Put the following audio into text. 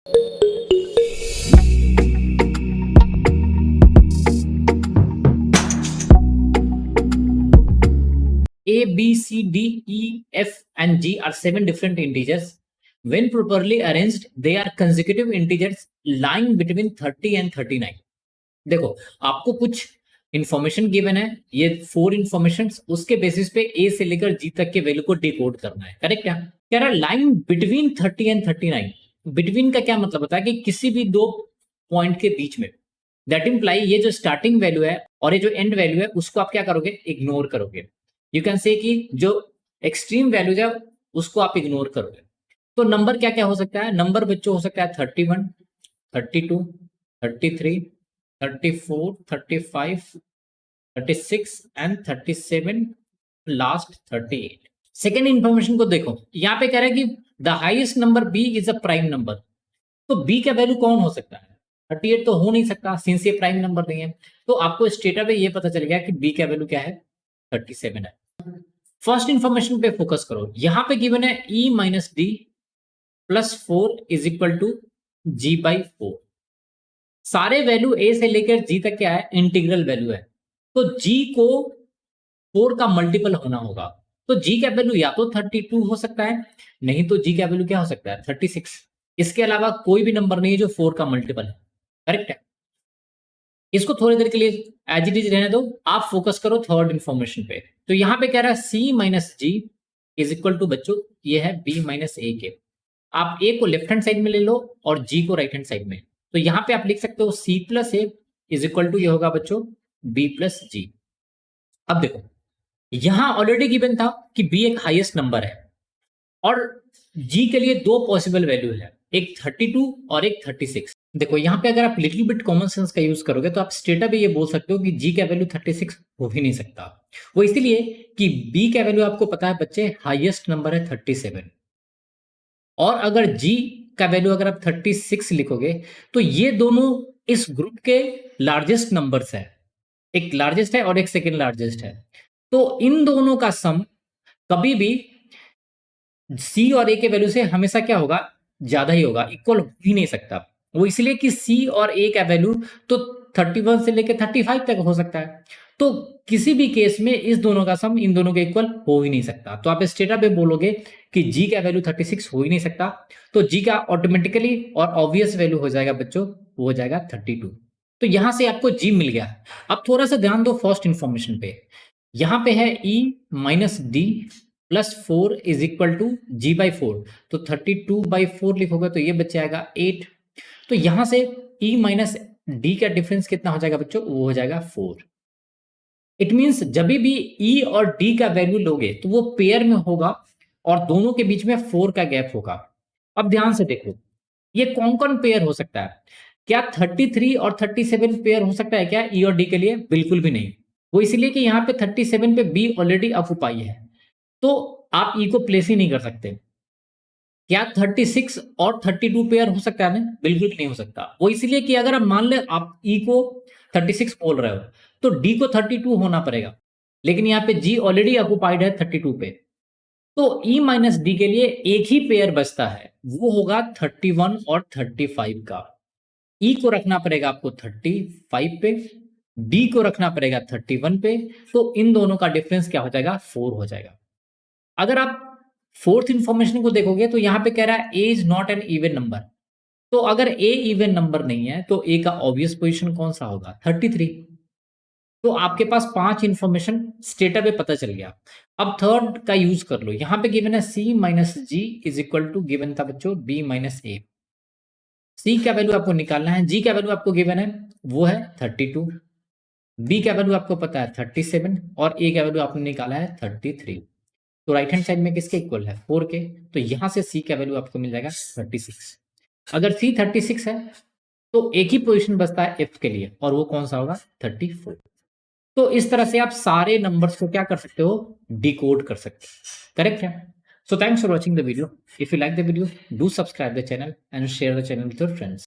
A, B, C, D, E, F, and G are 7 different integers. When properly arranged, they are consecutive integers lying between 30 and 39. देखो, आपको कुछ information given है, ये 4 information, उसके basis पे A से लेकर G तक के वैल्यू को डिकोड करना है, करेक्ट है? कह रहा है लाइन बिटवीन 30 एंड 39. बिटवीन का क्या मतलब होता है कि किसी भी दो पॉइंट के बीच में. दैट इम्प्लाई ये जो स्टार्टिंग वैल्यू है और ये जो एंड वैल्यू है उसको आप क्या करोगे, इग्नोर करोगे. यू कैन से कि जो एक्सट्रीम वैल्यूज है उसको आप इग्नोर करोगे. तो नंबर क्या क्या हो सकता है? नंबर बच्चों हो सकता है 31, 32, 33, 34, 35, 36 एंड 37, लास्ट 38. सेकेंड इंफॉर्मेशन को देखो, यहां पे कह रहा है कि the highest number B is a prime number. तो बी का वैल्यू कौन हो सकता है? 38 तो हो नहीं सकता सिंस ये प्राइम नंबर नहीं है. तो आपको स्टेटा पे ये पता चल गया कि बी का वैल्यू क्या है, 37 है. फर्स्ट इंफॉर्मेशन पे फोकस करो. यहां पे गिवन है e minus D plus 4 is equal to G by 4. सारे वैल्यू ए से लेकर जी तक क्या है, इंटीग्रल वैल्यू है. तो जी को 4 का मल्टीपल होना होगा. तो जी का वैल्यू या तो 32 हो सकता है, नहीं तो जी का वैल्यू क्या हो सकता है, 36. इसके अलावा कोई भी नंबर नहीं है जो 4 का मल्टीपल है, करेक्ट है? इसको थोड़ी देर के लिए एज इट इज रहने दो, आप फोकस करो थर्ड इंफॉर्मेशन पे. तो यहां पे कह रहा है C minus G is equal to बच्चों ये है बी माइनस ए के. आप ए को लेफ्ट हैंड साइड में ले लो और जी को राइट हैंड साइड में. तो यहां पे आप लिख सकते हो C plus A is equal to ये होगा बच्चों बी प्लस जी. अब देखो, यहां ऑलरेडी गिवन था कि बी एक हाईएस्ट नंबर है और जी के लिए दो पॉसिबल वैल्यू है, एक 32 और एक 36. देखो यहां पे अगर आप लिटिल बिट कॉमन सेंस का यूज करोगे तो आप स्टेटा पे ये बोल सकते हो कि जी का वैल्यू 36 हो ही नहीं सकता. वो इसलिए कि बी का वैल्यू आपको पता है बच्चे, हाईएस्ट नंबर है 37. और अगर जी का वैल्यू अगर आप 36 लिखोगे तो ये दोनों इस ग्रुप के लार्जेस्ट नंबर्स है. एक लार्जेस्ट है और एक सेकेंड लार्जेस्ट है. तो इन दोनों का सम कभी भी सी और ए के वैल्यू से हमेशा क्या होगा, ज्यादा ही होगा, इक्वल हो ही नहीं सकता. वो इसलिए कि सी और ए का वैल्यू तो 31 से लेकर 35 तक हो सकता है. तो किसी भी केस में इस दोनों का सम इन दोनों के इक्वल हो ही नहीं सकता. तो आप स्टेटा पे बोलोगे कि जी का वैल्यू 36 हो ही नहीं सकता. तो जी का ऑटोमेटिकली और ऑब्वियस वैल्यू हो जाएगा बच्चों, वो हो जाएगा 32. तो यहां से आपको जी मिल गया. अब थोड़ा सा ध्यान दो फर्स्ट इंफॉर्मेशन पे. यहां पे है E minus D plus 4 is equal to G by 4. तो 32/4 लिखोगे तो ये बच जाएगा 8. तो यहां से ई माइनस डी का डिफरेंस कितना हो जाएगा बच्चों, वो हो जाएगा 4. इट मीन्स जब भी ई और डी का वैल्यू लोगे तो वो पेयर में होगा और दोनों के बीच में 4 का गैप होगा. अब ध्यान से देखो, ये कौन कौन पेयर हो सकता है? क्या 33 और 37 पेयर हो सकता है क्या ई और डी के लिए? बिल्कुल भी नहीं. वो इसलिए कि यहाँ पे 37 पे बी ऑलरेडी ऑक्युपाई है, तो आप ई को प्लेस ही नहीं कर सकते. क्या 36 और 32 पेयर हो सकता है? बिल्कुल नहीं हो सकता. वो इसलिए कि अगर आप मान ले आप ई को 36 बोल रहे हो तो डी को 32 होना पड़ेगा, लेकिन यहाँ पे जी ऑलरेडी ऑक्युपाइड है 32 पे. तो ई माइनस डी के लिए एक ही पेयर बचता है, वो होगा 31 और 35 का. ई को रखना पड़ेगा आपको 35 पे, डी को रखना पड़ेगा 31 पे. तो इन दोनों का डिफरेंस क्या हो जाएगा, 4 हो जाएगा. अगर आप फोर्थ इंफॉर्मेशन को देखोगे तो यहां पे कह रहा है A is not an even number. तो अगर ए इवन नंबर नहीं है तो ए का ऑब्वियस पोजीशन कौन सा होगा, 33. तो आपके पास 5 इंफॉर्मेशन स्टेटा पे पता चल गया. अब थर्ड का यूज कर लो. यहां पे गिवन है C minus G is equal to given था बच्चों बी माइनस ए. सी का वैल्यू आपको निकालना है, जी का वैल्यू आपको गिवन है वो है 32, बी का वैल्यू आपको पता है 37 और ए का वैल्यू आपने निकाला है 33. तो राइट हैंड साइड में किसके इक्वल है, 4 के. तो यहां से सी का वैल्यू आपको मिल जाएगा 36. अगर सी 36 है तो एक ही पोजीशन बचता है एफ के लिए और वो कौन सा होगा, 34. तो इस तरह से आप सारे नंबर्स को क्या कर सकते हो, डिकोड कर सकते हो, करेक्ट है? So thanks for watching the video. If you like the video do subscribe the channel and share the channel with your friends.